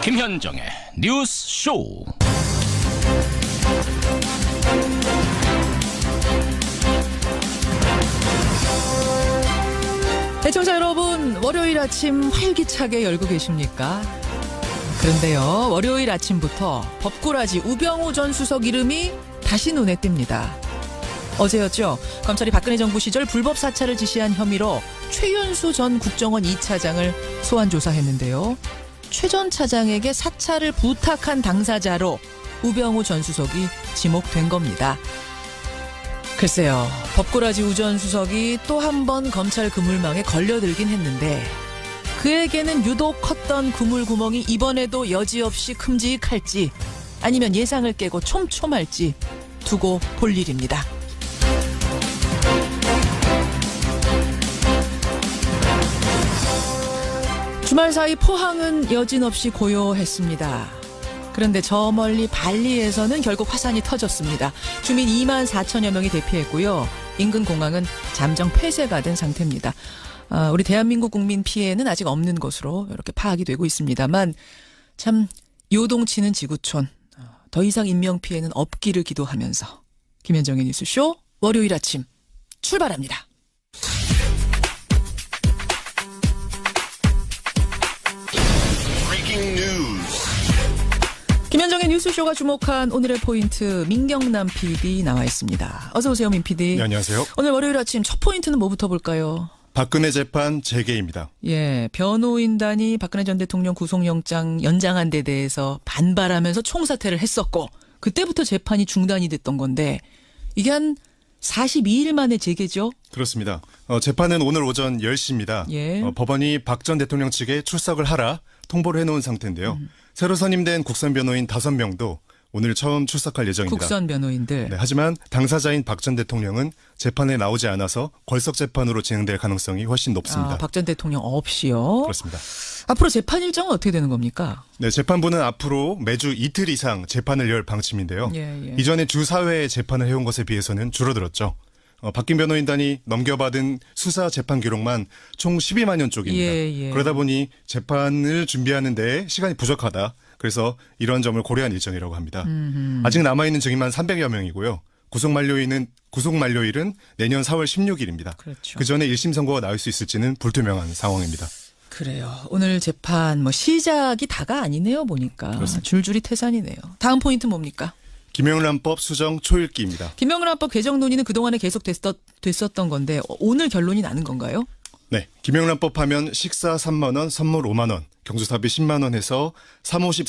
김현정의 뉴스 쇼. 시청자 여러분, 월요일 아침 활기차게 열고 계십니까? 그런데요, 월요일 아침부터 법꾸라지 우병우 전 수석 이름이 다시 눈에 띕니다. 어제였죠. 검찰이 박근혜 정부 시절 불법 사찰을 지시한 혐의로 최윤수 전 국정원 2차장을 소환 조사했는데요. 최 전 차장에게 사찰을 부탁한 당사자로 우병우 전 수석이 지목된 겁니다. 글쎄요, 법꾸라지 우 전 수석이 또 한 번 검찰 그물망에 걸려들긴 했는데 그에게는 유독 컸던 그물구멍이 이번에도 여지없이 큼직할지 아니면 예상을 깨고 촘촘할지 두고 볼 일입니다. 주말 사이 포항은 여진없이 고요했습니다. 그런데 저 멀리 발리에서는 결국 화산이 터졌습니다. 주민 2만 4천여 명이 대피했고요. 인근 공항은 잠정 폐쇄가 된 상태입니다. 우리 대한민국 국민 피해는 아직 없는 것으로 이렇게 파악이 되고 있습니다만 참 요동치는 지구촌, 더 이상 인명피해는 없기를 기도하면서 김현정의 뉴스쇼 월요일 아침 출발합니다. 김현정의 뉴스쇼가 주목한 오늘의 포인트, 민경남 PD 나와 있습니다. 어서 오세요, 민 PD. 네, 안녕하세요. 오늘 월요일 아침 첫 포인트는 뭐부터 볼까요? 박근혜 재판 재개입니다. 예, 변호인단이 박근혜 전 대통령 구속영장 연장한 데 대해서 반발하면서 총사퇴를 했었고 그때부터 재판이 중단이 됐던 건데 이게 한 42일 만에 재개죠? 그렇습니다. 재판은 오늘 오전 10시입니다. 예. 법원이 박 전 대통령 측에 출석을 하라 통보를 해놓은 상태인데요. 새로 선임된 국선 변호인 5명도 오늘 처음 출석할 예정입니다. 국선 변호인들. 네, 하지만 당사자인 박 전 대통령은 재판에 나오지 않아서 걸석 재판으로 진행될 가능성이 훨씬 높습니다. 박 전 대통령 없이요? 그렇습니다. 앞으로 재판 일정은 어떻게 되는 겁니까? 네, 재판부는 앞으로 매주 이틀 이상 재판을 열 방침인데요. 예. 이전에 주 4회 재판을 해온 것에 비해서는 줄어들었죠. 박김 변호인단이 넘겨받은 수사 재판 기록만 총 12만 년 쪽입니다. 예. 그러다 보니 재판을 준비하는 데 시간이 부족하다. 그래서 이런 점을 고려한 일정이라고 합니다. 아직 남아있는 증인만 300여 명이고요. 구속 만료일은 내년 4월 16일입니다. 그렇죠. 그 전에 1심 선고가 나올 수 있을지는 불투명한 상황입니다. 그래요. 오늘 재판 시작이 다가 아니네요, 보니까. 그렇습니다. 줄줄이 태산이네요. 다음 포인트 뭡니까? 김영란법 수정 초읽기입니다. 김영란법 개정 논의는 그동안에 계속 됐었던 건데 오늘 결론이 나는 건가요? 네. 김영란법 하면 식사 3만 원, 선물 5만 원, 경조사비 10만 원 해서 350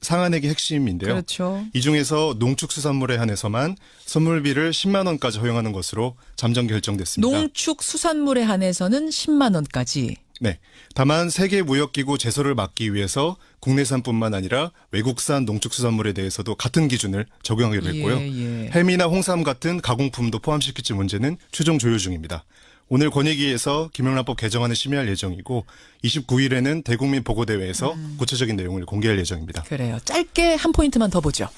상한액이 핵심인데요. 그렇죠. 이 중에서 농축수산물에 한해서만 선물비를 10만 원까지 허용하는 것으로 잠정 결정됐습니다. 농축수산물에 한해서는 10만 원까지. 네. 다만 세계무역기구 제소를 막기 위해서 국내산뿐만 아니라 외국산 농축수산물에 대해서도 같은 기준을 적용하기로 했고요. 예. 햄이나 홍삼 같은 가공품도 포함시킬지 문제는 최종 조율 중입니다. 오늘 권익위에서 김영란법 개정안을 심의할 예정이고 29일에는 대국민 보고대회에서 구체적인 내용을 공개할 예정입니다. 그래요. 짧게 한 포인트만 더 보죠.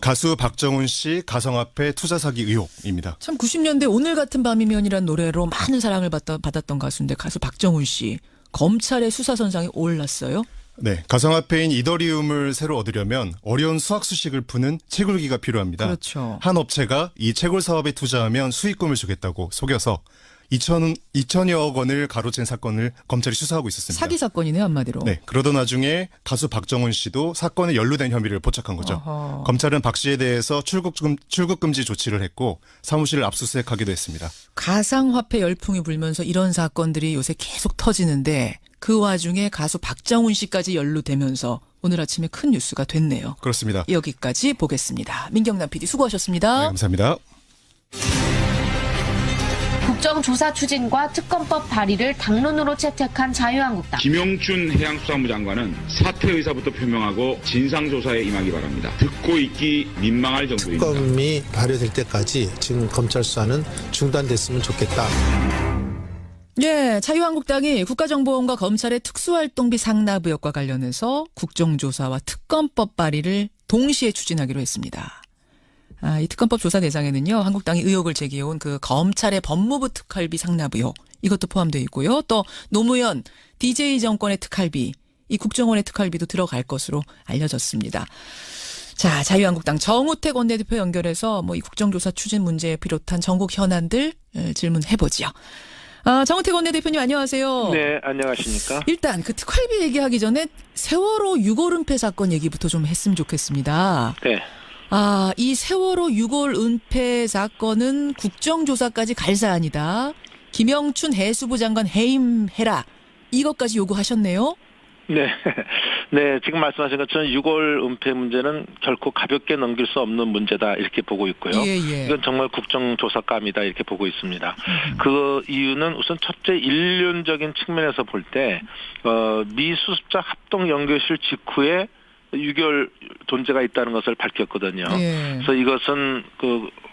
가수 박정훈 씨 가상화폐 투자 사기 의혹입니다. 참 90년대 오늘 같은 밤이면이란 노래로 많은 사랑을 받았던 가수인데 가수 박정훈 씨 검찰의 수사선상에 올랐어요. 네, 가상화폐인 이더리움을 새로 얻으려면 어려운 수학 수식을 푸는 채굴기가 필요합니다. 그렇죠. 한 업체가 이 채굴 사업에 투자하면 수익금을 주겠다고 속여서 2천여억 원을 가로챈 사건을 검찰이 수사하고 있었습니다. 사기 사건이네요, 한마디로. 네, 그러던 와중에 가수 박정훈 씨도 사건에 연루된 혐의를 포착한 거죠. 어허. 검찰은 박 씨에 대해서 출국 금지 조치를 했고 사무실을 압수수색하기도 했습니다. 가상화폐 열풍이 불면서 이런 사건들이 요새 계속 터지는데 그 와중에 가수 박정훈 씨까지 연루되면서 오늘 아침에 큰 뉴스가 됐네요. 그렇습니다. 여기까지 보겠습니다. 민경남 PD 네, 수고하셨습니다. 감사합니다. 국정조사 추진과 특검법 발의를 당론으로 채택한 자유한국당. 김용춘 해양수산부 장관은 사퇴 의사부터 표명하고 진상조사에 임하기 바랍니다. 듣고 있기 민망할 정도입니다. 특검이 발효될 때까지 지금 검찰 수사는 중단됐으면 좋겠다. 예, 자유한국당이 국가정보원과 검찰의 특수활동비 상납 의혹과 관련해서 국정조사와 특검법 발의를 동시에 추진하기로 했습니다. 이 특검법 조사 대상에는요, 한국당이 의혹을 제기해온 그 검찰의 법무부 특활비 상납 의혹, 이것도 포함되어 있고요. 또 노무현 DJ 정권의 특활비, 이 국정원의 특활비도 들어갈 것으로 알려졌습니다. 자, 자유한국당 정우택 원내대표 연결해서 뭐 이 국정조사 추진 문제에 비롯한 전국 현안들 질문해보지요. 정우택 원내대표님 안녕하세요. 네, 안녕하십니까. 일단 그 특활비 얘기하기 전에 세월호 6월 은폐 사건 얘기부터 좀 했으면 좋겠습니다. 네. 이 세월호 6월 은폐 사건은 국정조사까지 갈 사안이다. 김영춘 해수부 장관 해임해라. 이것까지 요구하셨네요. 네. 네, 지금 말씀하신 것처럼 6월 은폐 문제는 결코 가볍게 넘길 수 없는 문제다 이렇게 보고 있고요. 예. 이건 정말 국정조사감이다 이렇게 보고 있습니다. 그 이유는 우선 첫째 인륜적인 측면에서 볼 때 미수습자 합동 연구실 직후에 6.25 존재가 있다는 것을 밝혔거든요. 예. 그래서 이것은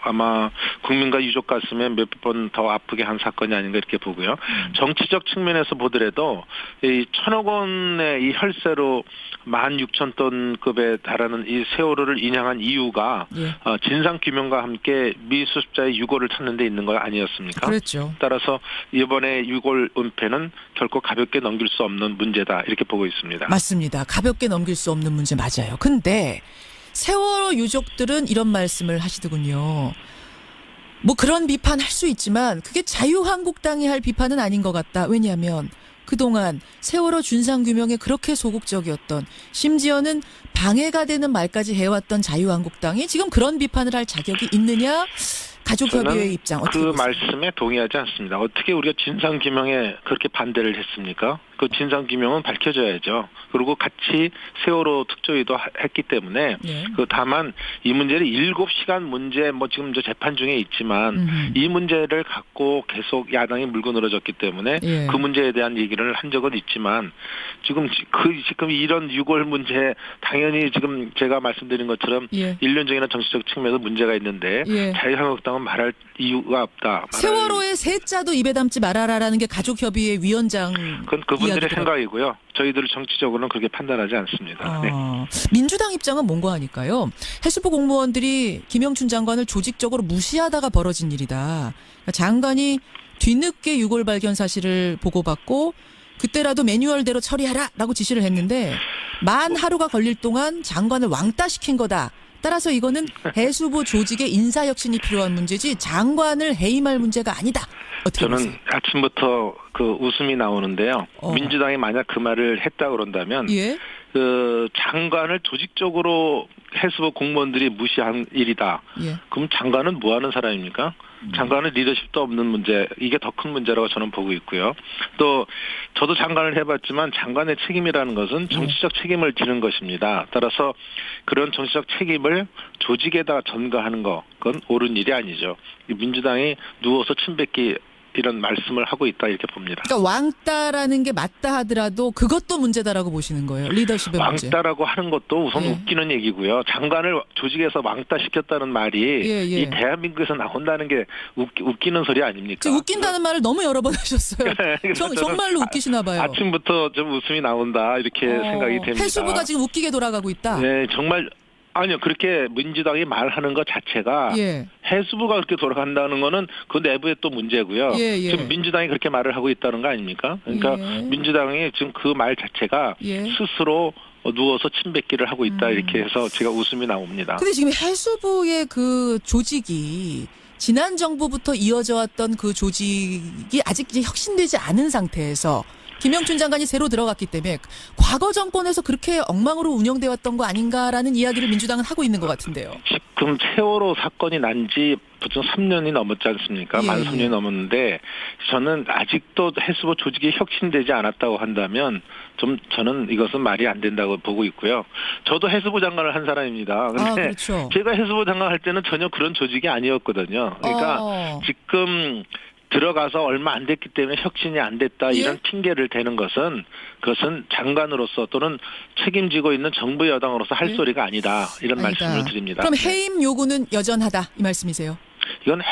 아마 국민과 유족 가슴에 몇 번 더 아프게 한 사건이 아닌가 이렇게 보고요. 정치적 측면에서 보더라도 이 1,000억 원의 이 혈세로 16,000톤급에 달하는 이 세월호를 인양한 이유가 진상 규명과 함께 미수습자의 유골을 찾는 데 있는 거 아니었습니까? 그렇죠. 따라서 이번에 6월 은폐는 결코 가볍게 넘길 수 없는 문제다 이렇게 보고 있습니다. 맞습니다. 가볍게 넘길 수 없는 문제 맞아요. 근데 세월호 유족들은 이런 말씀을 하시더군요. 뭐 그런 비판 할 수 있지만 그게 자유한국당이 할 비판은 아닌 것 같다. 왜냐하면 그동안 세월호 준상규명에 그렇게 소극적이었던, 심지어는 방해가 되는 말까지 해왔던 자유한국당이 지금 그런 비판을 할 자격이 있느냐? 가족협의회의 입장 어떻게 그 보세요? 말씀에 동의하지 않습니다. 어떻게 우리가 진상규명에 그렇게 반대를 했습니까? 그 진상규명은 밝혀져야죠. 그리고 같이 세월호 특조위도 했기 때문에 다만 이 문제를 7시간 문제 뭐 지금 재판 중에 있지만 이 문제를 갖고 계속 야당이 물고 늘어졌기 때문에 그 문제에 대한 얘기를 한 적은 있지만 지금 이런 6월 문제 당연히 지금 제가 말씀드린 것처럼 인륜적이나 정치적 측면에서 문제가 있는데 자유한국당은 말할 이유가 없다. 세월호의 세자도 입에 담지 말아라라는 게 가족협의회 위원장. 그건 그분들의 생각이고요. 저희들은 정치적으로는 그렇게 판단하지 않습니다. 네. 민주당 입장은 뭔가 하니까요. 해수부 공무원들이 김영춘 장관을 조직적으로 무시하다가 벌어진 일이다. 그러니까 장관이 뒤늦게 유골 발견 사실을 보고받고 그때라도 매뉴얼대로 처리하라라고 지시를 했는데 만 하루가 걸릴 동안 장관을 왕따시킨 거다. 따라서 이거는 해수부 조직의 인사혁신이 필요한 문제지 장관을 해임할 문제가 아니다. 어떻게 저는 보세요? 아침부터 웃음이 나오는데요. 민주당이 만약 그 말을 했다 그런다면 장관을 조직적으로 해수부 공무원들이 무시한 일이다. 그럼 장관은 뭐 하는 사람입니까? 장관은 리더십도 없는 문제, 이게 더 큰 문제라고 저는 보고 있고요. 또 저도 장관을 해봤지만 장관의 책임이라는 것은 정치적 책임을 지는 것입니다. 따라서 그런 정치적 책임을 조직에다가 전가하는 거, 그건 옳은 일이 아니죠. 민주당이 누워서 침 뱉기 이런 말씀을 하고 있다 이렇게 봅니다. 그러니까 왕따라는 게 맞다 하더라도 그것도 문제다라고 보시는 거예요. 리더십의 문제. 왕따라고 하는 것도 우선 웃기는 얘기고요. 장관을 조직에서 왕따시켰다는 말이 이 대한민국에서 나온다는 게 웃기는 소리 아닙니까? 지금 웃긴다는 말을 너무 여러 번 하셨어요. 정말로 웃기시나 봐요. 아침부터 좀 웃음이 나온다 이렇게 생각이 됩니다. 해수부가 지금 웃기게 돌아가고 있다. 네, 정말. 아니요. 그렇게 민주당이 말하는 것 자체가 해수부가 그렇게 돌아간다는 거는 그 내부에 또 문제고요. 지금 민주당이 그렇게 말을 하고 있다는 거 아닙니까? 그러니까 민주당이 지금 그 말 자체가 스스로 누워서 침뱉기를 하고 있다 이렇게 해서 제가 웃음이 나옵니다. 근데 지금 해수부의 그 조직이 지난 정부부터 이어져 왔던 그 조직이 아직 이제 혁신되지 않은 상태에서 김영춘 장관이 새로 들어갔기 때문에 과거 정권에서 그렇게 엉망으로 운영되어 왔던 거 아닌가라는 이야기를 민주당은 하고 있는 것 같은데요. 지금 세월호 사건이 난 지 보통 3년이 넘었지 않습니까? 만 3년이 넘었는데 저는 아직도 해수부 조직이 혁신되지 않았다고 한다면 저는 이것은 말이 안 된다고 보고 있고요. 저도 해수부 장관을 한 사람입니다. 근데 그렇죠. 제가 해수부 장관 할 때는 전혀 그런 조직이 아니었거든요. 그러니까 지금 들어가서 얼마 안 됐기 때문에 혁신이 안 됐다 이런 핑계를 대는 것은 그것은 장관으로서 또는 책임지고 있는 정부 여당으로서 할 소리가 아니다 이런 말씀을 드립니다. 그럼 해임 요구는 여전하다 이 말씀이세요? 이건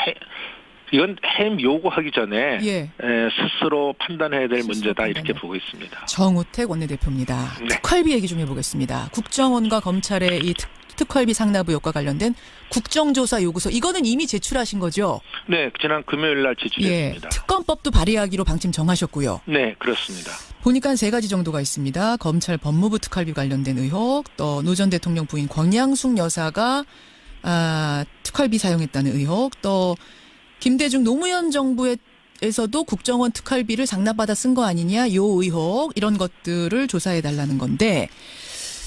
이건 해임 요구하기 전에 예. 스스로 판단해야 될 문제다 판단해. 이렇게 보고 있습니다. 정우택 원내대표입니다. 네. 특활비 얘기 좀 해보겠습니다. 국정원과 검찰의 이 특활비 상납 의혹과 관련된 국정조사 요구서 이거는 이미 제출하신 거죠? 네, 지난 금요일 날 제출했습니다. 예, 특검법도 발의하기로 방침 정하셨고요. 네, 그렇습니다. 보니까 세 가지 정도가 있습니다. 검찰 법무부 특활비 관련된 의혹, 또 노 전 대통령 부인 권양숙 여사가 특활비 사용했다는 의혹, 또 김대중 노무현 정부에서도 국정원 특활비를 상납받아 쓴 거 아니냐, 요 의혹 이런 것들을 조사해달라는 건데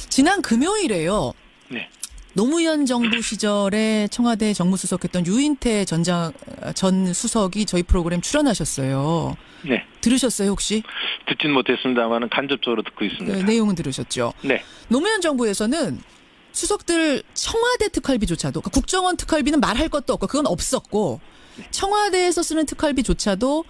지난 금요일에요. 네. 노무현 정부 시절에 청와대 정무수석했던 유인태 전 수석이 저희 프로그램 출연하셨어요. 네. 들으셨어요 혹시? 듣진 못했습니다만 간접적으로 듣고 있습니다. 네, 내용은 들으셨죠? 네. 노무현 정부에서는 수석들 청와대 특활비조차도, 그러니까 국정원 특활비는 말할 것도 없고 그건 없었고 청와대에서 쓰는 특활비조차도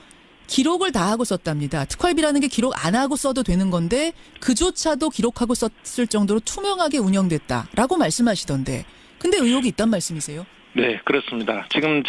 기록을 다 하고 썼답니다. 특활비라는 게 기록 안 하고 써도 되는 건데 그조차도 기록하고 썼을 정도로 투명하게 운영됐다라고 말씀하시던데 근데 의혹이 있단 말씀이세요? 네, 그렇습니다. 지금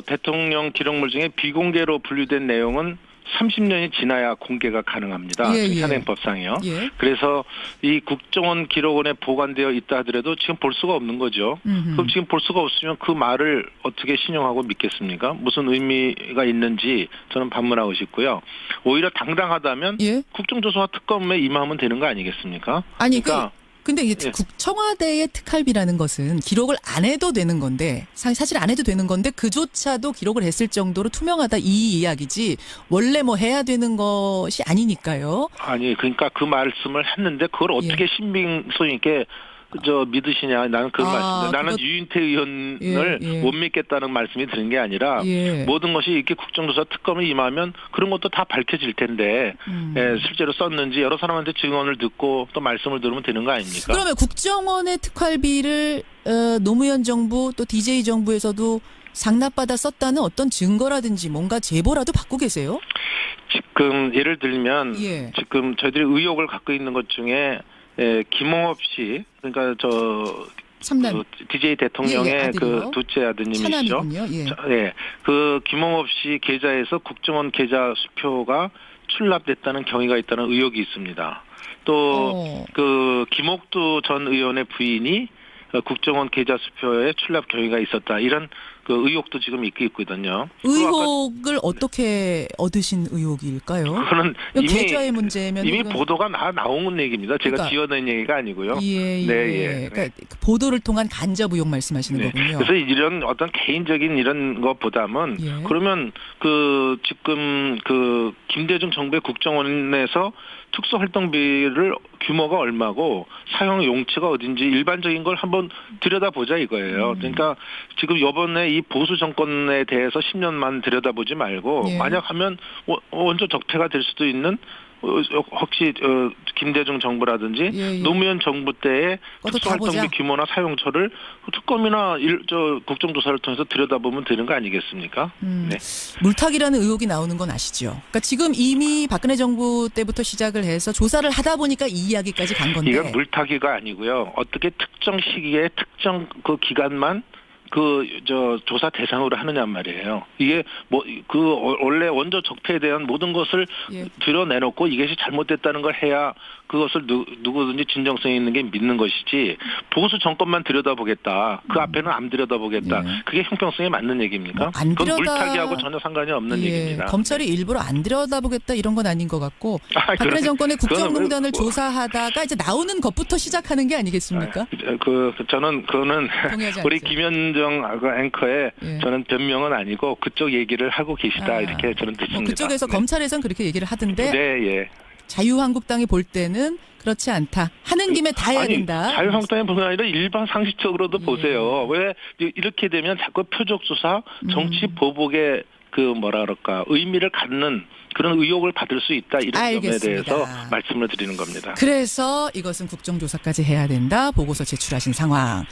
대통령 기록물 중에 비공개로 분류된 내용은 30년이 지나야 공개가 가능합니다. 예, 예. 현행법상이요. 예. 그래서 이 국정원 기록원에 보관되어 있다 하더라도 지금 볼 수가 없는 거죠. 그럼 지금 볼 수가 없으면 그 말을 어떻게 신용하고 믿겠습니까? 무슨 의미가 있는지 저는 반문하고 싶고요. 오히려 당당하다면 예? 국정조사와 특검에 임하면 되는 거 아니겠습니까? 아니 그러니까 근데 이게 청와대의 특활비라는 것은 기록을 안 해도 되는 건데 사실 안 해도 되는 건데 그조차도 기록을 했을 정도로 투명하다 이 이야기지 원래 뭐 해야 되는 것이 아니니까요. 아니 그러니까 그 말씀을 했는데 그걸 어떻게 신빙성 있게 믿으시냐. 나는 그 말씀입니다. 나는 유인태 의원을 못 믿겠다는 말씀이 드는 게 아니라 모든 것이 이렇게 국정조사 특검에 임하면 그런 것도 다 밝혀질 텐데 실제로 썼는지 여러 사람한테 증언을 듣고 또 말씀을 들으면 되는 거 아닙니까? 그러면 국정원의 특활비를 노무현 정부 또 DJ 정부에서도 상납받아 썼다는 어떤 증거라든지 뭔가 제보라도 받고 계세요? 지금 예를 들면 지금 저희들이 의혹을 갖고 있는 것 중에 김홍업 씨, 그러니까 DJ 대통령의 그 둘째 아드님이시죠. 그 김홍업 씨 계좌에서 국정원 계좌 수표가 출납됐다는 경위가 있다는 의혹이 있습니다. 또 그 김옥두 전 의원의 부인이 국정원 계좌 수표에 출납 경위가 있었다. 이런 그 의혹도 지금 있거든요. 의혹을 어떻게 얻으신 의혹일까요? 그거는 이미 계좌의 문제면 이미 보도가 나온 얘기입니다. 제가 지어낸 얘기가 아니고요. 그러니까 보도를 통한 간접 의혹 말씀하시는 거군요. 그래서 이런 어떤 개인적인 이런 것보다는 그러면 그 지금 그 김대중 정부의 국정원에서 특수활동비를 규모가 얼마고 사용 용처가 어딘지 일반적인 걸 한번 들여다보자 이거예요. 그러니까 지금 이번에 이 보수 정권에 대해서 10년만 들여다보지 말고 만약 하면 원조 적폐가 될 수도 있는 혹시 김대중 정부라든지 노무현 정부 때의 특수활동비 규모나 사용처를 특검이나 국정조사를 통해서 들여다보면 되는 거 아니겠습니까? 네. 물타기라는 의혹이 나오는 건 아시죠? 그러니까 지금 이미 박근혜 정부 때부터 시작을 해서 조사를 하다 보니까 이 이야기까지 간 건데. 이건 물타기가 아니고요. 어떻게 특정 시기에 특정 그 기간만 조사 대상으로 하느냐 말이에요. 이게 원래 원조 적폐에 대한 모든 것을 드러내놓고 이것이 잘못됐다는 걸 해야 그것을 누구든지 진정성 있는 게 믿는 것이지 보수 정권만 들여다보겠다. 그 앞에는 안 들여다보겠다. 그게 형평성에 맞는 얘기입니까? 그건 물타기하고 전혀 상관이 없는 얘기입니다. 검찰이 일부러 안 들여다보겠다 이런 건 아닌 것 같고 박근혜 정권의 국정농단을 조사하다가 이제 나오는 것부터 시작하는 게 아니겠습니까? 저는 그거는 우리 김현정 앵커의 저는 변명은 아니고 그쪽 얘기를 하고 계시다 이렇게 저는 듣습니다. 그쪽에서 검찰에서는 그렇게 얘기를 하던데 네. 자유한국당이 볼 때는 그렇지 않다. 하는 김에 다 해야 된다. 자유한국당이 보는 게 아니라 일반 상식적으로도 보세요. 왜 이렇게 되면 자꾸 표적수사, 정치 보복의 의미를 갖는 그런 의혹을 받을 수 있다. 이런 점에 대해서 말씀을 드리는 겁니다. 그래서 이것은 국정조사까지 해야 된다. 보고서 제출하신 상황.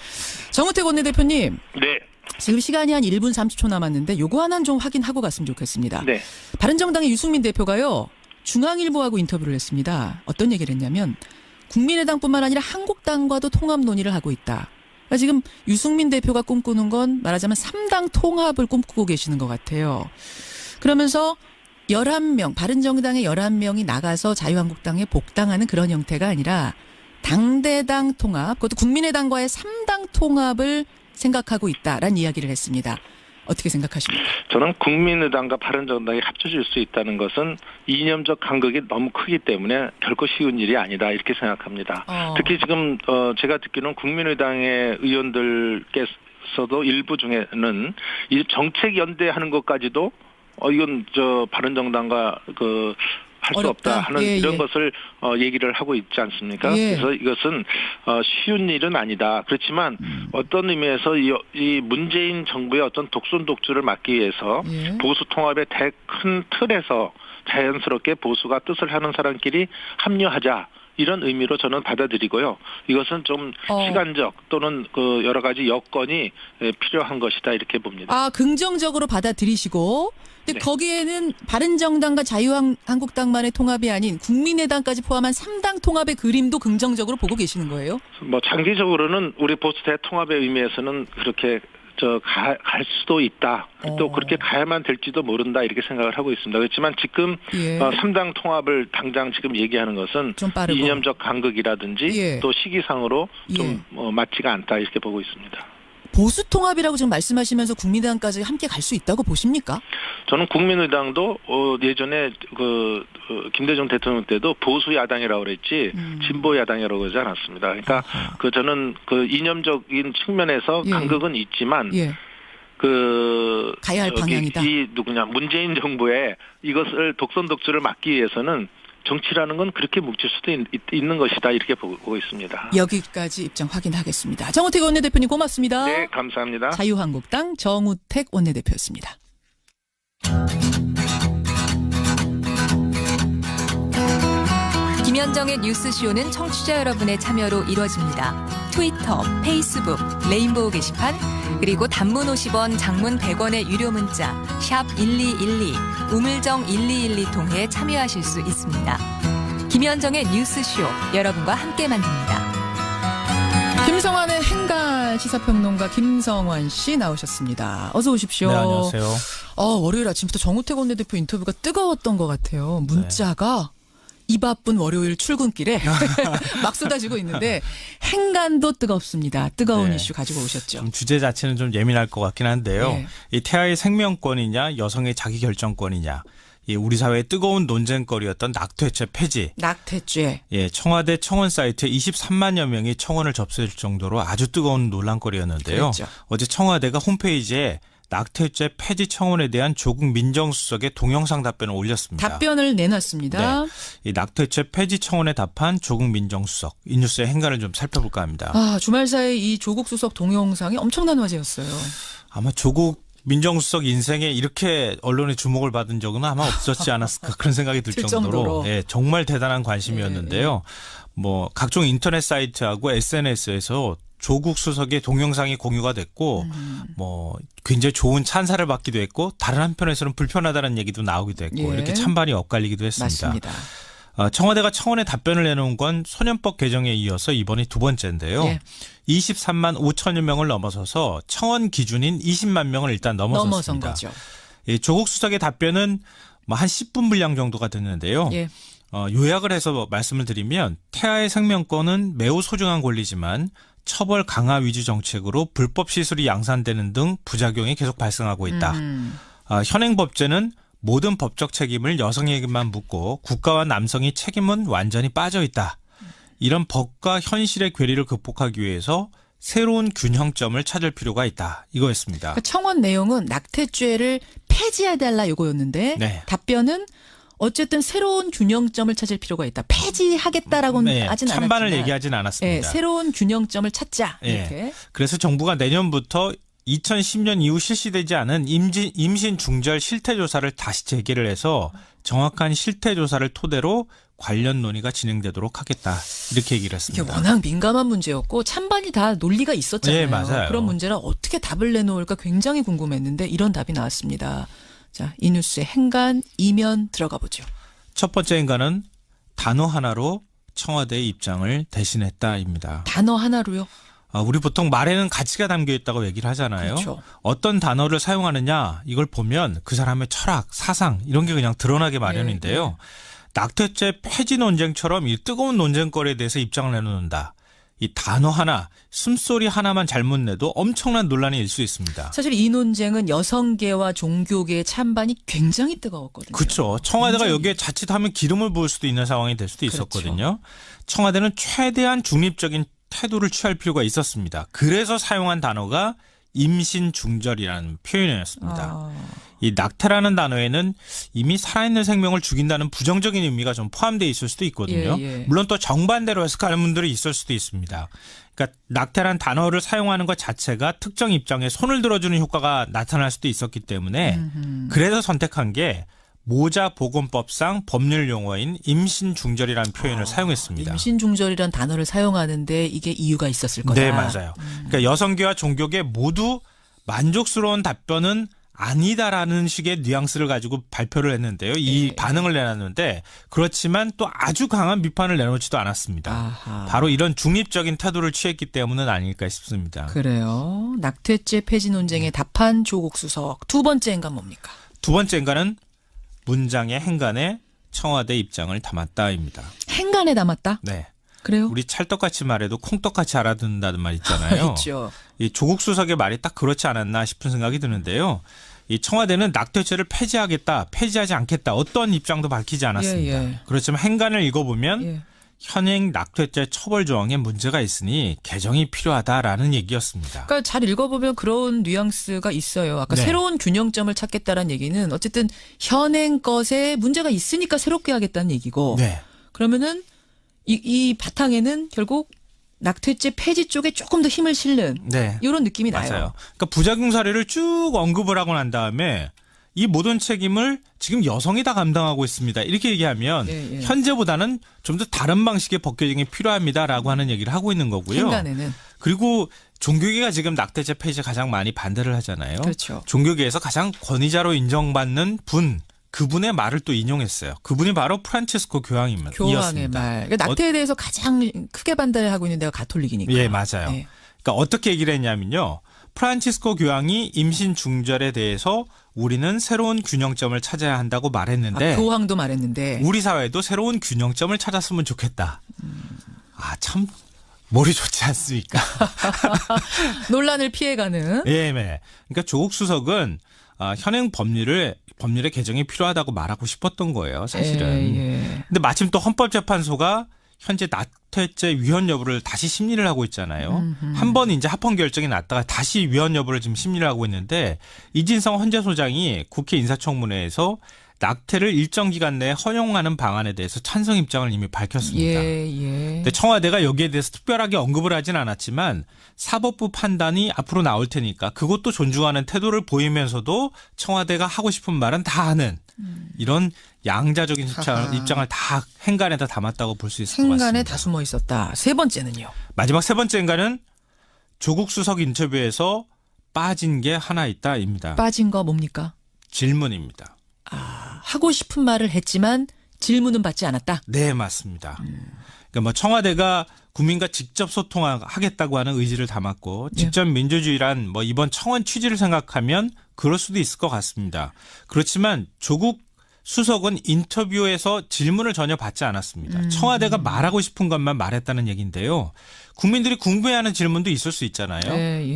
정우택 원내대표님. 네. 지금 시간이 한 1분 30초 남았는데 요거 하나는 좀 확인하고 갔으면 좋겠습니다. 네. 바른정당의 유승민 대표가요. 중앙일보하고 인터뷰를 했습니다. 어떤 얘기를 했냐면 국민의당뿐만 아니라 한국당과도 통합 논의를 하고 있다. 그러니까 지금 유승민 대표가 꿈꾸는 건 말하자면 3당 통합을 꿈꾸고 계시는 것 같아요. 그러면서 11명, 바른정당의 11명이 나가서 자유한국당에 복당하는 그런 형태가 아니라 당대당 통합, 그것도 국민의당과의 3당 통합을 생각하고 있다라는 이야기를 했습니다. 어떻게 생각하십니까? 저는 국민의당과 바른정당이 합쳐질 수 있다는 것은 이념적 간극이 너무 크기 때문에 결코 쉬운 일이 아니다 이렇게 생각합니다. 특히 지금 제가 듣기로는 국민의당의 의원들께서도 일부 중에는 이 정책 연대하는 것까지도 이건 바른정당과 할 수 없다 하는 이런 것을 얘기를 하고 있지 않습니까? 그래서 이것은 쉬운 일은 아니다. 그렇지만 어떤 의미에서 이 문재인 정부의 어떤 독선 독주를 막기 위해서 보수 통합의 큰 틀에서 자연스럽게 보수가 뜻을 하는 사람끼리 합류하자. 이런 의미로 저는 받아들이고요. 이것은 좀 시간적 또는 여러 가지 여건이 필요한 것이다 이렇게 봅니다. 긍정적으로 받아들이시고 근데 거기에는 바른정당과 자유한국당만의 통합이 아닌 국민의당까지 포함한 3당 통합의 그림도 긍정적으로 보고 계시는 거예요? 장기적으로는 우리 보수 대통합의 의미에서는 그렇게 갈 수도 있다. 또 그렇게 가야만 될지도 모른다 이렇게 생각을 하고 있습니다. 그렇지만 지금 3당 통합을 당장 지금 얘기하는 것은 이념적 간극이라든지 또 시기상으로 좀 맞지가 않다 이렇게 보고 있습니다. 보수 통합이라고 지금 말씀하시면서 국민의당까지 함께 갈 수 있다고 보십니까? 저는 국민의당도 예전에 김대중 대통령 때도 보수 야당이라고 그랬지 진보 야당이라고 그러지 않았습니다. 그러니까 저는 이념적인 측면에서 간극은 있지만 가야 할 방향이다. 문재인 정부의 이것을 독선 독주를 막기 위해서는 정치라는 건 그렇게 뭉칠 수도 있는 것이다 이렇게 보고 있습니다. 여기까지 입장 확인하겠습니다. 정우택 원내대표님 고맙습니다. 네, 감사합니다. 자유한국당 정우택 원내대표였습니다. 김현정의 뉴스쇼는 청취자 여러분의 참여로 이루어집니다. 트위터, 페이스북, 레인보우 게시판, 그리고 단문 50원, 장문 100원의 유료 문자 샵 1212, 우물정 1212 통해 참여하실 수 있습니다. 김현정의 뉴스쇼, 여러분과 함께 만듭니다. 김성환의 행간 시사평론가 김성환 씨 나오셨습니다. 어서 오십시오. 네, 안녕하세요. 월요일 아침부터 정우택 원내대표 인터뷰가 뜨거웠던 것 같아요. 문자가 이 바쁜 월요일 출근길에 막 쏟아지고 있는데 행간도 뜨겁습니다. 뜨거운 이슈 가지고 오셨죠. 좀 주제 자체는 좀 예민할 것 같긴 한데요. 이 태아의 생명권이냐 여성의 자기결정권이냐 이 우리 사회의 뜨거운 논쟁거리였던 낙태죄 폐지. 낙태죄. 청와대 청원 사이트에 23만여 명이 청원을 접수할 정도로 아주 뜨거운 논란거리였는데요. 그랬죠. 어제 청와대가 홈페이지에 낙태죄 폐지 청원에 대한 조국 민정수석의 동영상 답변을 올렸습니다. 답변을 내놨습니다. 이 낙태죄 폐지 청원에 답한 조국 민정수석. 이 뉴스의 행간을 좀 살펴볼까 합니다. 주말 사이 이 조국 수석 동영상이 엄청난 화제였어요. 아마 조국 민정수석 인생에 이렇게 언론의 주목을 받은 적은 아마 없었지 않았을까 그런 생각이 들 정도로 정말 대단한 관심이었는데요. 각종 인터넷 사이트하고 SNS에서 조국 수석의 동영상이 공유가 됐고 굉장히 좋은 찬사를 받기도 했고 다른 한편에서는 불편하다는 얘기도 나오기도 했고 이렇게 찬반이 엇갈리기도 했습니다. 맞습니다. 청와대가 청원에 답변을 내놓은 건 소년법 개정에 이어서 이번이 두 번째인데요. 23만 5천여 명을 넘어서서 청원 기준인 20만 명을 일단 넘어선 거죠. 조국 수석의 답변은 한 10분 분량 정도가 됐는데요. 요약을 해서 말씀을 드리면 태아의 생명권은 매우 소중한 권리지만 처벌 강화 위주 정책으로 불법 시술이 양산되는 등 부작용이 계속 발생하고 있다. 현행 법제는 모든 법적 책임을 여성에게만 묻고 국가와 남성이 책임은 완전히 빠져 있다. 이런 법과 현실의 괴리를 극복하기 위해서 새로운 균형점을 찾을 필요가 있다. 이거였습니다. 청원 내용은 낙태죄를 폐지해달라 이거였는데 답변은 어쨌든 새로운 균형점을 찾을 필요가 있다. 폐지하겠다라고는 하진 않았지만 찬반을 얘기하진 않았습니다. 새로운 균형점을 찾자. 이렇게. 그래서 정부가 내년부터 2010년 이후 실시되지 않은 임신 중절 실태조사를 다시 재개를 해서 정확한 실태조사를 토대로 관련 논의가 진행되도록 하겠다. 이렇게 얘기를 했습니다. 이게 워낙 민감한 문제였고 찬반이 다 논리가 있었잖아요. 맞아요. 그런 문제를 어떻게 답을 내놓을까 굉장히 궁금했는데 이런 답이 나왔습니다. 자, 이 뉴스의 행간 이면 들어가 보죠. 첫 번째 행간은 단어 하나로 청와대의 입장을 대신했다입니다. 단어 하나로요? 우리 보통 말에는 가치가 담겨 있다고 얘기를 하잖아요. 그렇죠. 어떤 단어를 사용하느냐 이걸 보면 그 사람의 철학, 사상 이런 게 그냥 드러나게 마련인데요. 낙태죄 폐지 논쟁처럼 이 뜨거운 논쟁거리에 대해서 입장을 내놓는다. 이 단어 하나, 숨소리 하나만 잘못 내도 엄청난 논란이 일 수 있습니다. 사실 이 논쟁은 여성계와 종교계의 찬반이 굉장히 뜨거웠거든요. 그렇죠. 청와대가 여기에 자칫하면 기름을 부을 수도 있는 상황이 될 수도 있었거든요. 그렇죠. 청와대는 최대한 중립적인 태도를 취할 필요가 있었습니다. 그래서 사용한 단어가 임신중절이라는 표현이었습니다. 이 낙태라는 단어에는 이미 살아있는 생명을 죽인다는 부정적인 의미가 좀 포함되어 있을 수도 있거든요. 물론 또 정반대로 해석하는 분들이 있을 수도 있습니다. 그러니까 낙태란 단어를 사용하는 것 자체가 특정 입장에 손을 들어주는 효과가 나타날 수도 있었기 때문에 그래서 선택한 게 모자보건법상 법률 용어인 임신중절이라는 표현을 사용했습니다. 임신중절이라는 단어를 사용하는데 이게 이유가 있었을 거다. 네, 맞아요. 그러니까 여성계와 종교계 모두 만족스러운 답변은 아니다라는 식의 뉘앙스를 가지고 발표를 했는데요. 이 반응을 내놨는데 그렇지만 또 아주 강한 비판을 내놓지도 않았습니다. 아하. 바로 이런 중립적인 태도를 취했기 때문은 아닐까 싶습니다. 그래요. 낙태죄 폐지 논쟁에 답한 조국 수석. 두 번째 행간 뭡니까? 두 번째 행간은 문장의 행간에 청와대 입장을 담았다입니다. 행간에 담았다? 네. 그래요? 우리 찰떡같이 말해도 콩떡같이 알아듣는다는 말 있잖아요. 있죠. 이 조국 수석의 말이 딱 그렇지 않았나 싶은 생각이 드는데요. 이 청와대는 낙태죄를 폐지하겠다, 폐지하지 않겠다 어떤 입장도 밝히지 않았습니다. 그렇지만 행간을 읽어보면 현행 낙태죄 처벌 조항에 문제가 있으니 개정이 필요하다라는 얘기였습니다. 그러니까 잘 읽어보면 그런 뉘앙스가 있어요. 아까 새로운 균형점을 찾겠다라는 얘기는 어쨌든 현행 것에 문제가 있으니까 새롭게 하겠다는 얘기고 그러면은 이 바탕에는 결국 낙태죄 폐지 쪽에 조금 더 힘을 실는 이런 느낌이 나요. 맞아요. 그러니까 부작용 사례를 쭉 언급을 하고 난 다음에 이 모든 책임을 지금 여성이 다 감당하고 있습니다. 이렇게 얘기하면 현재보다는 좀 더 다른 방식의 법 개정이 필요합니다라고 하는 얘기를 하고 있는 거고요. 행간에는. 그리고 종교계가 지금 낙태죄 폐지에 가장 많이 반대를 하잖아요. 그렇죠. 종교계에서 가장 권위자로 인정받는 그분의 말을 또 인용했어요. 그분이 바로 프란치스코 교황입니다. 교황의 말. 그러니까 낙태에 대해서 가장 크게 반대를 하고 있는 데가 가톨릭이니까. 예, 맞아요. 그러니까 어떻게 얘기를 했냐면요. 프란치스코 교황이 임신 중절에 대해서 우리는 새로운 균형점을 찾아야 한다고 말했는데 교황도 말했는데 우리 사회도 새로운 균형점을 찾았으면 좋겠다. 참 머리 좋지 않습니까? 논란을 피해가는. 예, 네. 그러니까 조국 수석은 현행 법률의 개정이 필요하다고 말하고 싶었던 거예요, 사실은. 근데 마침 또 헌법재판소가 현재 낙태죄 위헌 여부를 다시 심리를 하고 있잖아요. 한 번 이제 합헌 결정이 났다가 다시 위헌 여부를 지금 심리를 하고 있는데 이진성 헌재소장이 국회 인사청문회에서 낙태를 일정 기간 내에 허용하는 방안에 대해서 찬성 입장을 이미 밝혔습니다. 근데 청와대가 여기에 대해서 특별하게 언급을 하진 않았지만 사법부 판단이 앞으로 나올 테니까 그것도 존중하는 태도를 보이면서도 청와대가 하고 싶은 말은 다 하는 이런 양자적인 입장을 다 행간에다 담았다고 볼 수 있을 것 같습니다. 행간에 다 숨어 있었다. 세 번째는요? 마지막 세 번째 행간은 조국 수석 인터뷰에서 빠진 게 하나 있다입니다. 빠진 거 뭡니까? 질문입니다. 하고 싶은 말을 했지만 질문은 받지 않았다? 네, 맞습니다. 그러니까 청와대가 국민과 직접 소통하겠다고 하는 의지를 담았고 직접 민주주의란 이번 청원 취지를 생각하면 그럴 수도 있을 것 같습니다. 그렇지만 조국 수석은 인터뷰에서 질문을 전혀 받지 않았습니다. 청와대가 말하고 싶은 것만 말했다는 얘기인데요. 국민들이 궁금해하는 질문도 있을 수 있잖아요.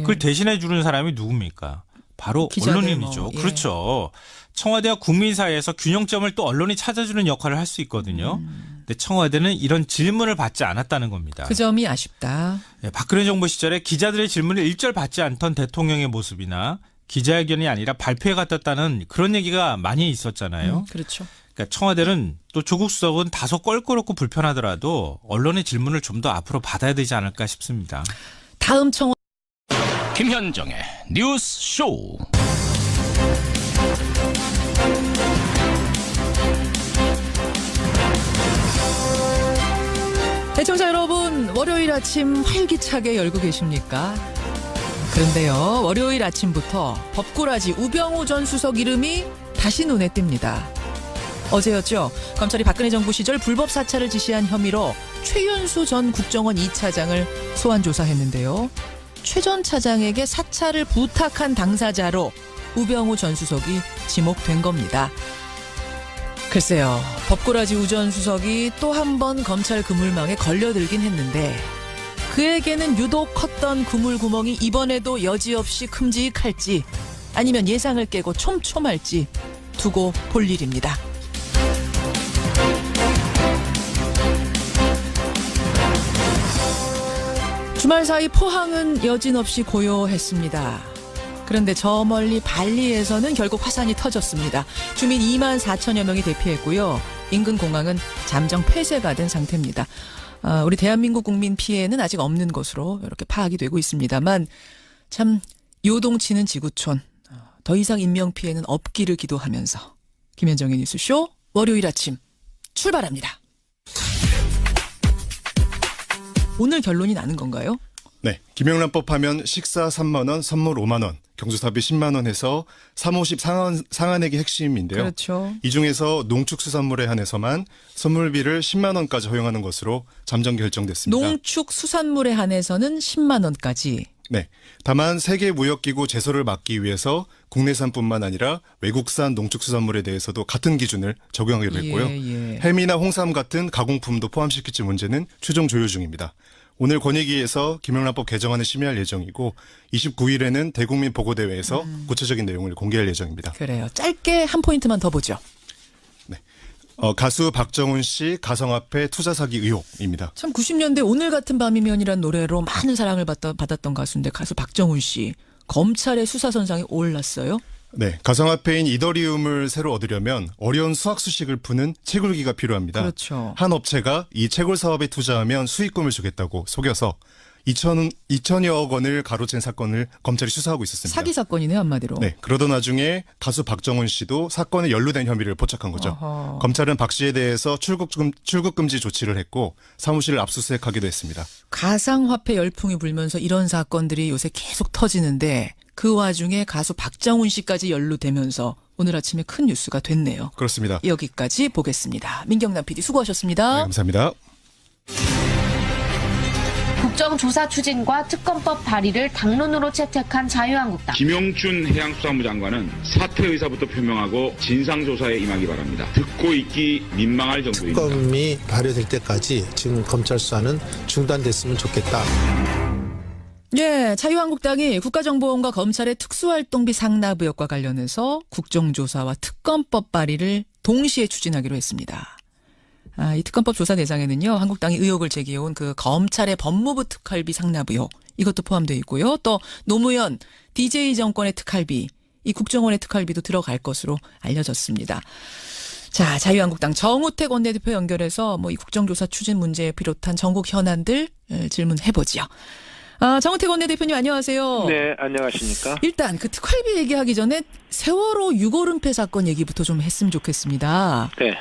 그걸 대신해 주는 사람이 누굽니까? 바로 언론인이죠. 그렇죠. 청와대와 국민 사이에서 균형점을 또 언론이 찾아주는 역할을 할 수 있거든요. 근데 청와대는 이런 질문을 받지 않았다는 겁니다. 그 점이 아쉽다. 박근혜 정부 시절에 기자들의 질문을 일절 받지 않던 대통령의 모습이나 기자회견이 아니라 발표에 같았다는 그런 얘기가 많이 있었잖아요. 그렇죠. 그러니까 청와대는 또 조국 수석은 다소 껄끄럽고 불편하더라도 언론의 질문을 좀 더 앞으로 받아야 되지 않을까 싶습니다. 다음 청원 김현정의 뉴스 쇼. 시청자 여러분, 월요일 아침 활기차게 열고 계십니까? 그런데요, 월요일 아침부터 법꾸라지 우병우 전 수석 이름이 다시 눈에 띕니다. 어제였죠. 검찰이 박근혜 정부 시절 불법 사찰을 지시한 혐의로 최윤수 전 국정원 2차장을 소환 조사했는데요. 최 전 차장에게 사찰을 부탁한 당사자로 우병우 전 수석이 지목된 겁니다. 글쎄요. 법꾸라지 우 전 수석이 또 한 번 검찰 그물망에 걸려들긴 했는데 그에게는 유독 컸던 그물구멍이 이번에도 여지없이 큼직할지 아니면 예상을 깨고 촘촘할지 두고 볼 일입니다. 주말 사이 포항은 여진없이 고요했습니다. 그런데 저 멀리 발리에서는 결국 화산이 터졌습니다. 주민 2만 4천여 명이 대피했고요. 인근 공항은 잠정 폐쇄가 된 상태입니다. 우리 대한민국 국민 피해는 아직 없는 것으로 이렇게 파악이 되고 있습니다만 참 요동치는 지구촌. 더 이상 인명피해는 없기를 기도하면서 김현정의 뉴스쇼 월요일 아침 출발합니다. 오늘 결론이 나는 건가요? 네. 김영란법 하면 식사 3만 원, 선물 5만 원, 경조사비 10만 원 해서 350 상한액이 핵심인데요. 그렇죠. 이 중에서 농축수산물에 한해서만 선물비를 10만 원까지 허용하는 것으로 잠정 결정됐습니다. 농축수산물에 한해서는 10만 원까지. 네. 다만 세계무역기구 제소를 막기 위해서 국내산뿐만 아니라 외국산 농축수산물에 대해서도 같은 기준을 적용하기로 했고요. 햄이나 홍삼 같은 가공품도 포함시킬지 문제는 최종 조율 중입니다. 오늘 권익위에서 김영란법 개정안을 심의할 예정이고 29일에는 대국민 보고대회에서 구체적인 내용을 공개할 예정입니다. 그래요. 짧게 한 포인트만 더 보죠. 네. 가수 박정훈 씨 가상화폐 투자 사기 의혹입니다. 참 90년대 오늘 같은 밤이면이란 노래로 많은 사랑을 받았던 가수인데 가수 박정훈 씨 검찰의 수사선상에 올랐어요. 네, 가상화폐인 이더리움을 새로 얻으려면 어려운 수학 수식을 푸는 채굴기가 필요합니다. 그렇죠. 한 업체가 이 채굴 사업에 투자하면 수익금을 주겠다고 속여서 2천여억 원을 가로챈 사건을 검찰이 수사하고 있었습니다. 사기 사건이네 한마디로. 네, 그러던 와중에 가수 박정훈 씨도 사건에 연루된 혐의를 포착한 거죠. 어허. 검찰은 박 씨에 대해서 출국 금지 조치를 했고 사무실을 압수수색하기도 했습니다. 가상화폐 열풍이 불면서 이런 사건들이 요새 계속 터지는데 그 와중에 가수 박정훈 씨까지 연루되면서 오늘 아침에 큰 뉴스가 됐네요. 그렇습니다. 여기까지 보겠습니다. 민경남 PD 수고하셨습니다. 네, 감사합니다. 국정조사 추진과 특검법 발의를 당론으로 채택한 자유한국당. 김영춘 해양수산부 장관은 사퇴 의사부터 표명하고 진상조사에 임하기 바랍니다. 듣고 있기 민망할 정도입니다. 특검이 발효될 때까지 지금 검찰 수사는 중단됐으면 좋겠다. 네, 자유한국당이 국가정보원과 검찰의 특수활동비 상납 의혹과 관련해서 국정조사와 특검법 발의를 동시에 추진하기로 했습니다. 이 특검법 조사 대상에는요, 한국당이 의혹을 제기해온 그 검찰의 법무부 특활비 상납 의혹, 이것도 포함되어 있고요. 또 노무현 DJ 정권의 특활비, 이 국정원의 특활비도 들어갈 것으로 알려졌습니다. 자, 자유한국당 정우택 원내대표 연결해서 이 국정조사 추진 문제에 비롯한 전국 현안들 질문해보지요. 정우택 원내대표님 안녕하세요. 네, 안녕하십니까. 일단 그 특활비 얘기하기 전에 세월호 6월 은폐 사건 얘기부터 좀 했으면 좋겠습니다. 네.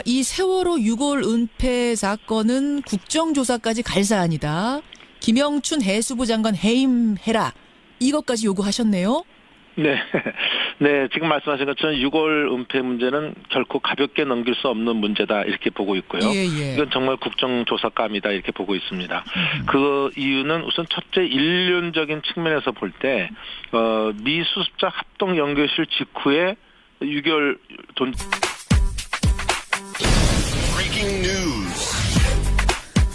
이 세월호 6월 은폐 사건은 국정조사까지 갈 사안이다. 김영춘 해수부 장관 해임해라. 이것까지 요구하셨네요. 네. 네, 지금 말씀하신 것처럼 6월 은폐 문제는 결코 가볍게 넘길 수 없는 문제다 이렇게 보고 있고요. 이건 정말 국정조사감이다 이렇게 보고 있습니다. 그 이유는 우선 첫째 인륜적인 측면에서 볼 때 미 수습자 합동 연결실 직후에 6개월 돈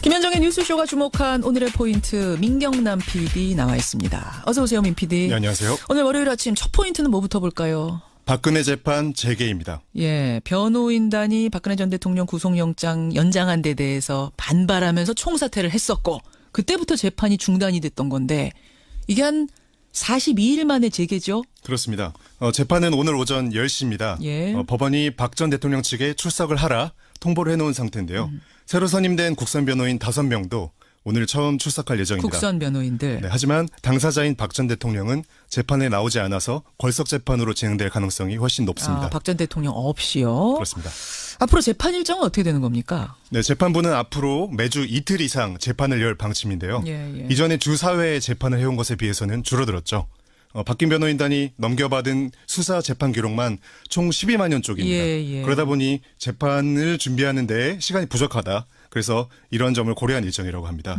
김현정의 뉴스쇼가 주목한 오늘의 포인트 민경남 PD 나와 있습니다. 어서 오세요, 민 PD. 네, 안녕하세요. 오늘 월요일 아침 첫 포인트는 뭐부터 볼까요? 박근혜 재판 재개입니다. 예, 변호인단이 박근혜 전 대통령 구속영장 연장한 데 대해서 반발하면서 총사퇴를 했었고 그때부터 재판이 중단이 됐던 건데 이게 한 42일 만에 재개죠? 그렇습니다. 재판은 오늘 오전 10시입니다. 예. 법원이 박 전 대통령 측에 출석을 하라 통보를 해놓은 상태인데요. 새로 선임된 국선 변호인 5명도 오늘 처음 출석할 예정입니다. 국선 변호인들. 네, 하지만 당사자인 박 전 대통령은 재판에 나오지 않아서 궐석 재판으로 진행될 가능성이 훨씬 높습니다. 박 전 대통령 없이요? 그렇습니다. 앞으로 재판 일정은 어떻게 되는 겁니까? 네, 재판부는 앞으로 매주 이틀 이상 재판을 열 방침인데요. 예. 이전에 주 4회의 재판을 해온 것에 비해서는 줄어들었죠. 박긴 변호인단이 넘겨받은 수사 재판 기록만 총 12만 년 쪽입니다. 그러다 보니 재판을 준비하는 데 시간이 부족하다. 그래서 이런 점을 고려한 일정이라고 합니다.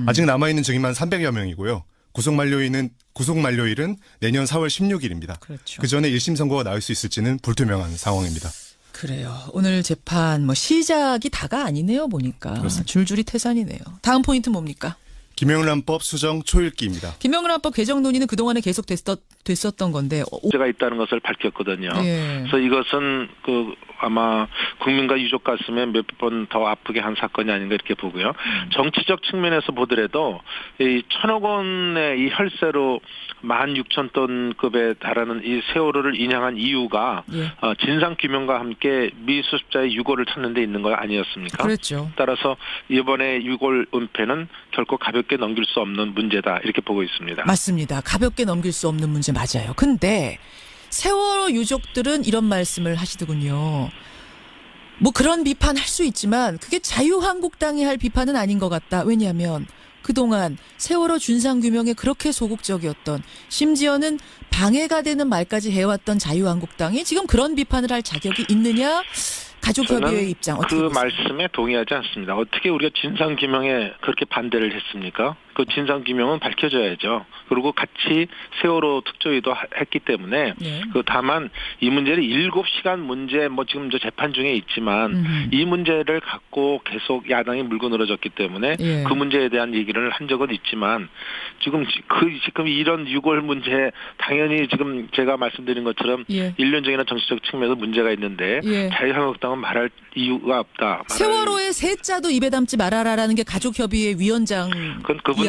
아직 남아있는 증인만 300여 명이고요. 구속 만료일은 내년 4월 16일입니다. 그렇죠. 그 전에 1심 선고가 나올 수 있을지는 불투명한 상황입니다. 그래요. 오늘 재판 시작이 다가 아니네요. 보니까. 그렇습니다. 줄줄이 태산이네요. 다음 포인트 뭡니까? 김영란법 수정 초읽기입니다. 김영란법 개정 논의는 그동안에 계속 됐었던 건데. 문제가 있다는 것을 밝혔거든요. 그래서 이것은 아마 국민과 유족 가슴에 몇 번 더 아프게 한 사건이 아닌가 이렇게 보고요. 정치적 측면에서 보더라도 이 1,000억 원의 이 혈세로 16,000톤급에 달하는 이 세월호를 인양한 이유가 진상 규명과 함께 미수습자의 유골을 찾는 데 있는 거 아니었습니까? 그렇죠. 따라서 이번에 유골 은폐는 결코 가볍게 넘길 수 없는 문제다 이렇게 보고 있습니다. 맞습니다. 가볍게 넘길 수 없는 문제 맞아요. 근데 세월호 유족들은 이런 말씀을 하시더군요. 그런 비판 할 수 있지만 그게 자유한국당이 할 비판은 아닌 것 같다. 왜냐하면 그동안 세월호 준상규명에 그렇게 소극적이었던, 심지어는 방해가 되는 말까지 해왔던 자유한국당이 지금 그런 비판을 할 자격이 있느냐? 가족협의회 입장 어떻게 보세요? 말씀에 동의하지 않습니다. 어떻게 우리가 진상규명에 그렇게 반대를 했습니까? 그 진상규명은 밝혀져야죠. 그리고 같이 세월호 특조위도 했기 때문에 다만 이 문제를 7시간 문제 지금 재판 중에 있지만 이 문제를 갖고 계속 야당이 물고 늘어졌기 때문에 그 문제에 대한 얘기를 한 적은 있지만 지금 이런 유골 문제 당연히 지금 제가 말씀드린 것처럼 일련적인 정치적 측면에서 문제가 있는데 자유한국당은 말할 이유가 없다. 세월호의 세자도 입에 담지 말아라라는 게 가족협의회 위원장. 그분